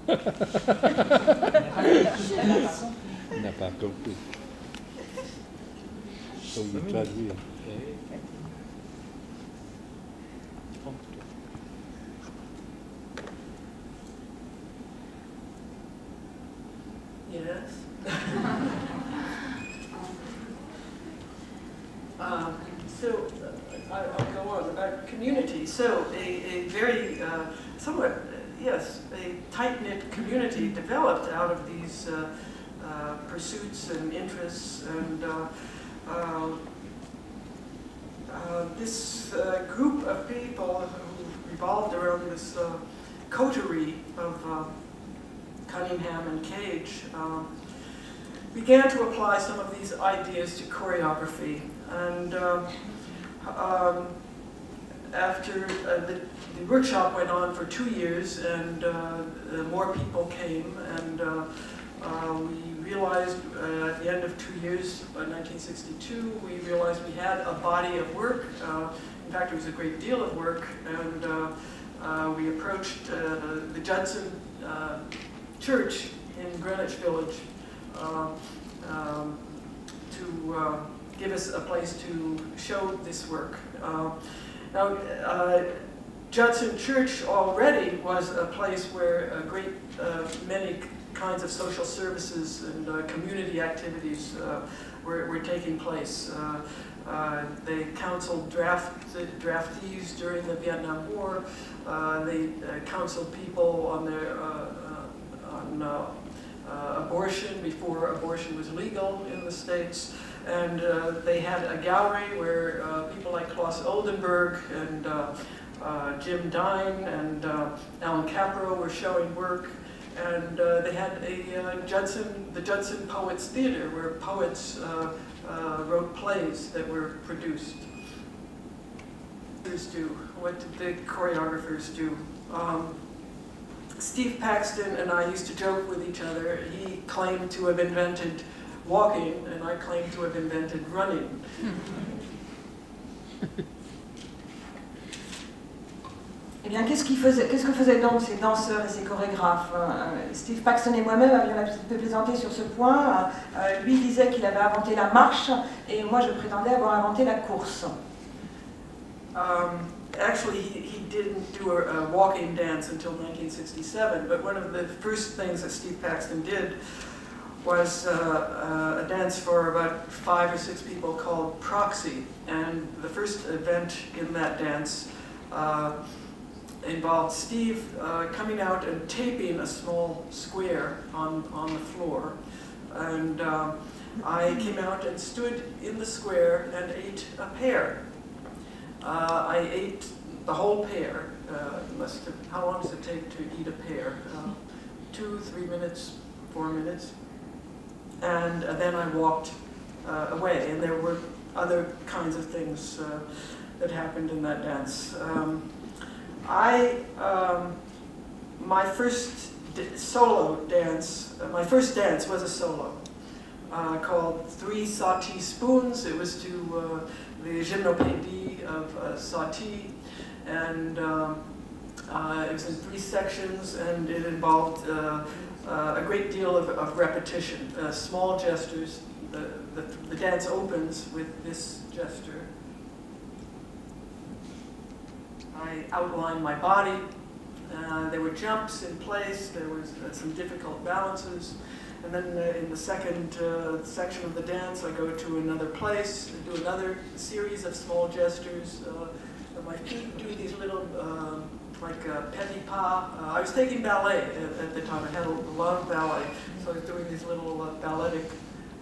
Il n'a pas compris. Faut vous traduire. Yes. So I'll go on about community. So a very somewhat, yes, a tight-knit community developed out of these pursuits and interests, and this group of people who revolved around this coterie of Cunningham and Cage began to apply some of these ideas to choreography. And after the workshop went on for 2 years, and more people came, and we realized at the end of 2 years, by 1962, we realized we had a body of work. In fact, it was a great deal of work, and we approached the Judson Church in Greenwich Village to give us a place to show this work. Now, Judson Church already was a place where a great many kinds of social services and community activities were taking place. They counseled draftees during the Vietnam War. They counseled people on their abortion before abortion was legal in the States. And they had a gallery where people like Klaus Oldenburg and Jim Dine and Alan Capro were showing work. And they had the Judson Poets Theater, where poets wrote plays that were produced. What did the choreographers do? Steve Paxton and I used to joke with each other. He claimed to have invented walking, and I claim to have invented running. Eh bien, qu'est-ce que faisaient donc ces danseurs et ces chorégraphes? Steve Paxton et moi-même avions un petit peu plaisanté sur ce point. Lui disait qu'il avait inventé la marche, et moi je prétendais avoir inventé la course. Actually, he didn't do a walking dance until 1967, but one of the first things that Steve Paxton did was a dance for about 5 or 6 people called Proxy. And the first event in that dance involved Steve coming out and taping a small square on the floor. And I came out and stood in the square and ate a pear. I ate the whole pear. How long does it take to eat a pear? 2, 3 minutes, 4 minutes. And then I walked away, and there were other kinds of things that happened in that dance. My first solo dance, my first dance was a solo called 3 Satie Spoons. It was to the Gymnopédie of Satie, and it was in 3 sections, and it involved a great deal of repetition, small gestures. The dance opens with this gesture. I outlined my body. There were jumps in place. There was some difficult balances. And then in the second section of the dance, I go to another place, do another series of small gestures. My feet do these little, like petit pas. I was taking ballet at the time. I had a lot of ballet, so I was doing these little balletic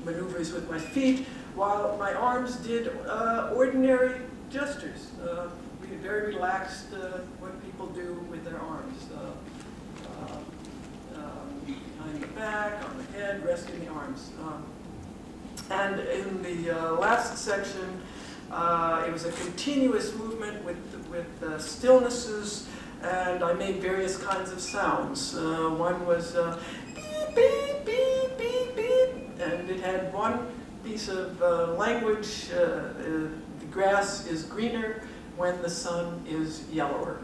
maneuvers with my feet, while my arms did ordinary gestures. Very relaxed, what people do with their arms. Behind the back, on the head, resting the arms. And in the last section, it was a continuous movement with stillnesses, and I made various kinds of sounds. One was beep, beep, beep, beep, beep, and it had one piece of language. The grass is greener when the sun is yellower.